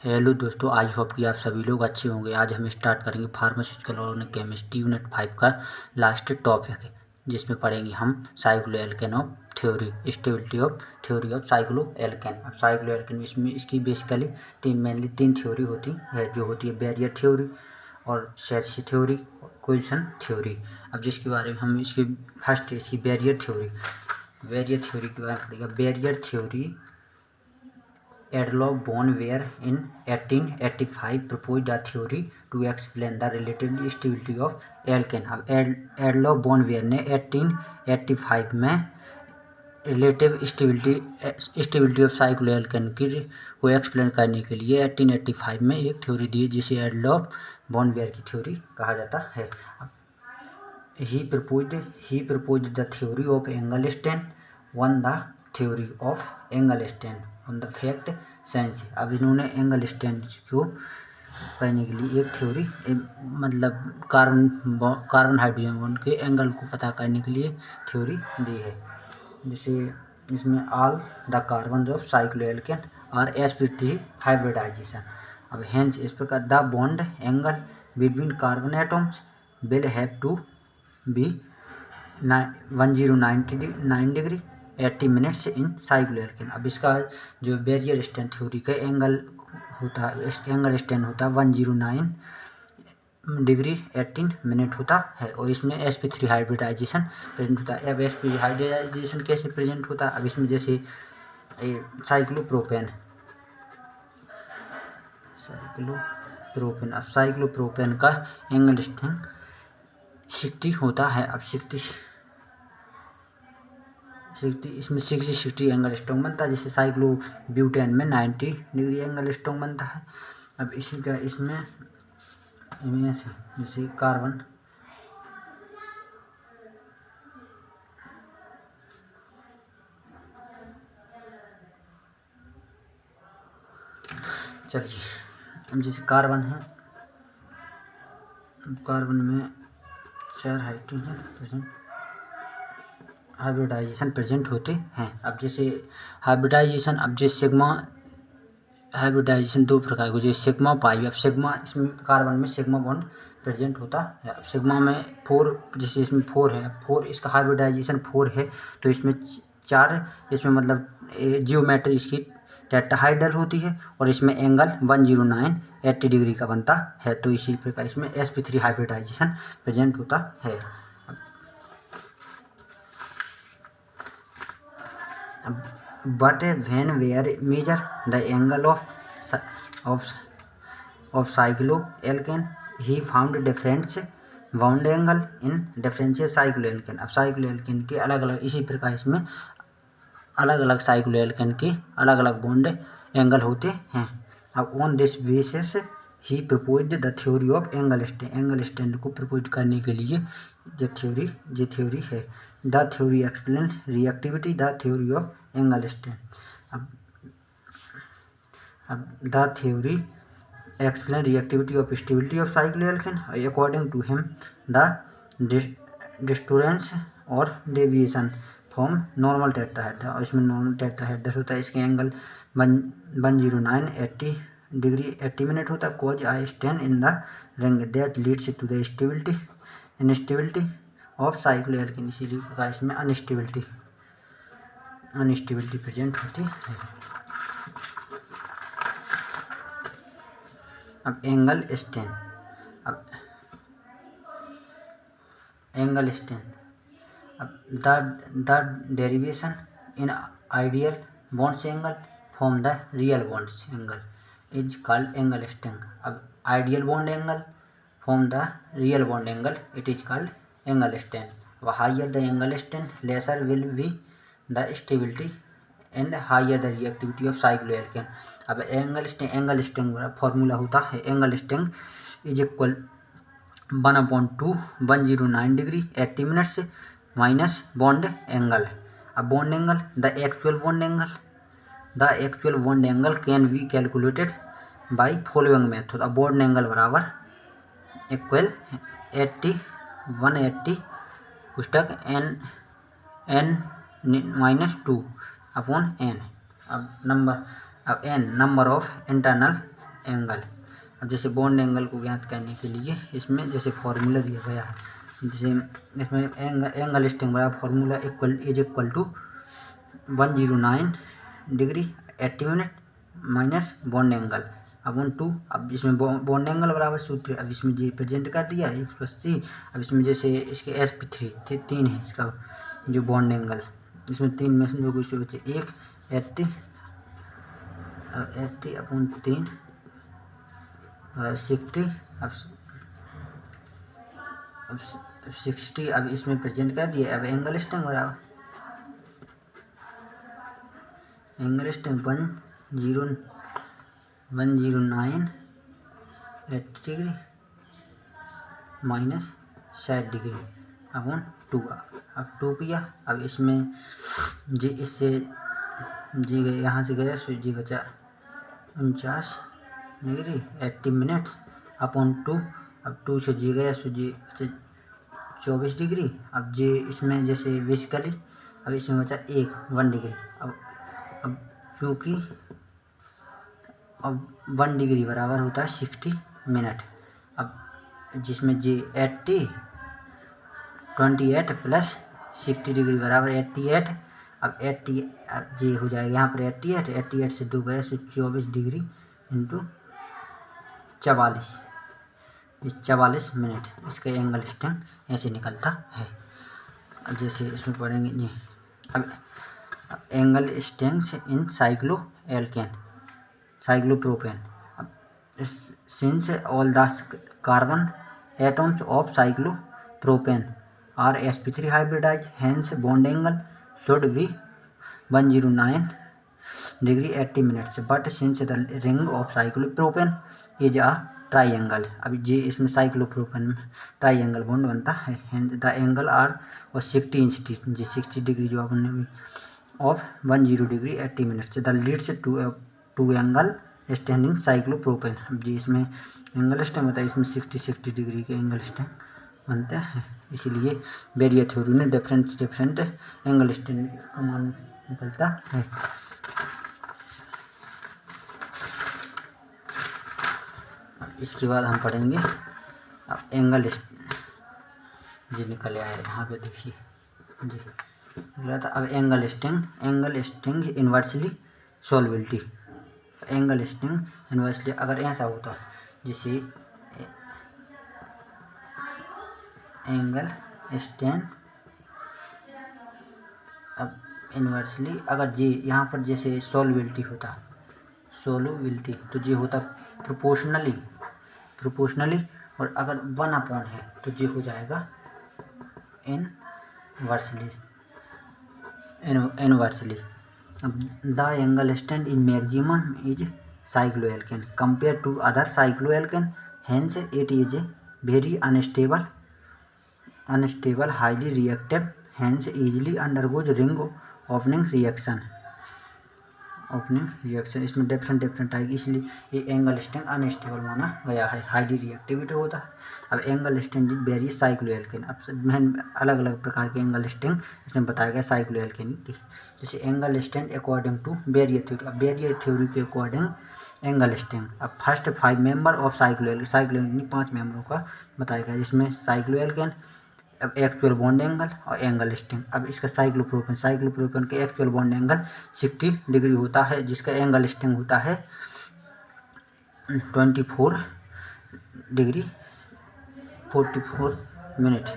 Hello दोस्तों, I hope कि आप सभी लोग अच्छे होंगे। आज हम स्टार्ट करेंगे फार्मास्यूटिकल और केमिस्ट्री यूनिट 5 का लास्ट टॉपिक है, जिसमें पढ़ेंगे हम cycloalkane of theory, stability of theory of cycloalkane. अब साइक्लोएल्केन इसमें इसकी बेसिकली मेनली तीन थ्योरी होती है, जो होती है बैरियर थ्योरी और सेट्स थ्योरी, कोएल्यूशन थ्योरी। अब जिसके बारे में हम इसकी फर्स्ट इसकी बैरियर थ्योरी के बारे में पढ़ेगा। Barrier theory Adolf von Wehr in 1885 proposed a theory to explain the relative stability of alkane। अब एडलॉफ बॉन वेयर ने 1885 में रिलेटिव स्टेबिलिटी ऑफ साइक्लोएल्केन की को एक्सप्लेन करने के लिए 1885 में एक थ्योरी दी, जिसे एडलॉफ बॉन वेयर की थ्योरी कहा जाता है। He proposed the theory of Engelstein, won the theory of Engelstein on the fact science। अब इन्होंने एंगलस्टेन को कहने के लिए एक थ्योरी, मतलब कार्बन हाइड्रोजन बॉन्ड के एंगल को पता करने के लिए थ्योरी दी है, जैसे इसमें all the carbon of cycloalkane are sp3 hybridization. अब हेंस इस प्रकार the bond angle between carbon atoms will have to be 1099 degree 80 minutes in cycloalkane. अब इसका जो बैरियर स्टैंड थ्योरी का एंगल होता है, एंगल स्टैंड होता है 109 डिग्री 18 मिनट होता है, और इसमें sp3 हाइब्रिडाइजेशन प्रेजेंट होता है। अब sp3 हाइब्रिडाइजेशन कैसे प्रेजेंट होता है? अब इसमें जैसे साइक्लोप्रोपेन अब साइक्लोप्रोपेन का एंगल स्टैंड 60 होता है। अब 60 इसमें 60 एंगल स्ट्रॉन्ग बनता है, जैसे साइक्लो ब्यूटेन में 90 डिग्री एंगल स्ट्रॉन्ग बनता है। अब इसी का इसमें जैसे कार्बन अब जैसे कार्बन है, कार्बन में 4 हाइड्रोजन हाइब्रिडाइजेशन प्रेजेंट होते हैं। अब जैसे हाइब्रिडाइजेशन, अब जैसे सिग्मा हाइब्रिडाइजेशन दो प्रकार के, जैसे सिग्मा पाई। अब सिग्मा, इसमें कार्बन में सिग्मा बॉन्ड प्रेजेंट होता है। अब सिग्मा में 4, जैसे इसमें 4 है, 4 इसका हाइब्रिडाइजेशन 4 है, तो इसमें 4, इसमें मतलब जियोमेट्री इसकी टेट्राहाइड्रल होती है, और इसमें एंगल 109 80 डिग्री का बनता है, तो इसी प्रकार इसमें sp3 हाइब्रिडाइजेशन प्रेजेंट होता है। But when we measure the angle of cycloalkane, he found different bond angle in different cycloalkane। अब साइक्लोएल्केन के अलग अलग, इसी प्रकार इसमें अलग अलग साइक्लोएल्केन के अलग अलग बॉन्ड एंगल होते हैं। अब ऑन दिस बेसिस ही proposed the theory of angle strain को प्रपोज करने के लिए जो थ्योरी है, the theory explain reactivity, the theory of angle strain. अब the theory explain reactivity of stability of cycloalkane। according to him the distorance और deviation from normal tetrahedral, और इसमें नॉर्मल टेट्राहेड्रल होता है, इसके एंगल 109 80 डिग्री 80 मिनट होता है। Cause I stand in the ring that leads to the instability of cycloalkane. इसीलिए प्रकार इसमें अनस्टेबिलिटी प्रेजेंट होती है। अब एंगल स्टैंड, अब the derivation in ideal bonds angle from the real bonds angle is called angle stand. अब ideal bond angle from the real bond angle it is called angle stand. अब higher the angle stand lesser will be the stability and higher the reactivity of cycloalkane. अब angle stand formula होता है, angle stand is equal 1/2 109 degree 80 minute से minus bond angle. अब bond angle the actual bond angle can be calculated by following method. अब bond angle बराबर equal 180 पुस्तक n-2 upon n। अब number of internal angle. अब जैसे bond angle को ज्ञात करने के लिए इसमें जैसे फॉर्मूला दिया गया है, जैसे इसमें एंगल स्ट्रिंग बराबर formula equal to 109 degree 80 minute minus bond angle upon 2। अब इसमें बॉन्ड एंगल बराबर सूत्र, अब इसमें जी प्रेजेंट कर दिया 180। अब इसमें जैसे इसके SP3 3 है इसका जो बॉन्ड एंगल, इसमें 3 में जो कुछ बचे 1 80 अपॉन 3 60। अब 60 अब इसमें प्रेजेंट कर दिया। अब एंगल स्ट्रिंग बराबर angle string 109 80 degree minus 60 degree upon 2। अब 2 किया। अब इसमें जी इससे जी गए यहाँ से गया सो जी बचा 49 डिग्री 80 मिनट्स अपॉन 2। अब 2 से जी गया सो जी बचा 24 डिग्री। अब जी इसमें जैसे बेसिकली अब इसमें बचा 1 डिग्री। अब चूँकि अब 1 डिग्री बराबर होता है 60 मिनट। अब जिसमें जी 28 प्लस 60 डिग्री बराबर 88। अब 80 जी हो जाएगा यहाँ पर 88 से 2 गए सो 24 डिग्री इंटू 44 मिनट। इसका एंगल स्ट्रिंग ऐसे निकलता है। अब जैसे इसमें पढ़ेंगे जी अब angle strings in cyclopropane. Since all the carbon atoms of cyclopropane are sp3 hybridized, hence bond angle should be 109 degree 80 minutes, but since the ring of cyclopropane is a triangle. अभी जी इसमें साइक्लोप्रोपेन में triangle bond बनता है, the angle are और 60 degree जो आपने of 10 degree 80 minutes the leads to angle standing cyclopropane. अब जी इसमें एंगल स्टैंड होता है, इसमें 60 डिग्री के एंगल स्टैंड बनते हैं, इसीलिए बेरियर थ्योरी में डिफरेंट एंगल स्टैंड का मान निकलता है। इसके बाद हम पढ़ेंगे अब एंगल जी निकल आया यहाँ पे देखिए जी बोला था। अब angle string inversely solvability. Angle string inversely अगर ऐसा होता जैसे एंगल स्ट्रिंग अब इन्वर्सली अगर जी यहाँ पर जैसे सॉल्वेबिलिटी तो जी होता प्रोपोर्शनली और अगर 1 है तो जी हो जाएगा inversely. The angle strength in maximum is cycloalkane compare to other cycloalkane, hence it is very unstable highly reactive, hence easily undergoes ring opening reaction. इसमें डिफरेंट टाइप, इसलिए ये एंगल स्ट्रिंग अनस्टेबल माना गया है, हाईली रिएक्टिविटी होता है। अब angle string is very cycloalkane. अब अलग अलग प्रकार के एंगल स्ट्रिंग इसमें बताया गया साइक्लोएल्केन की। जैसे angle string according to barrier theory. अब बेरियर थ्योरी के अकॉर्डिंग एंगल स्ट्रिंग अब फर्स्ट 5 मेंबर ऑफ साइक्लोएल्केन 5 मेंबरों का बताया गया, जिसमें साइक्लोएल्केन, अब एक्चुअल बॉन्ड एंगल और एंगल स्ट्रिंग। अब इसका साइक्लोप्रोपेन के एक्चुअल बॉन्ड एंगल 60 डिग्री होता है, जिसका एंगल स्ट्रिंग होता है 24 डिग्री 44 मिनट।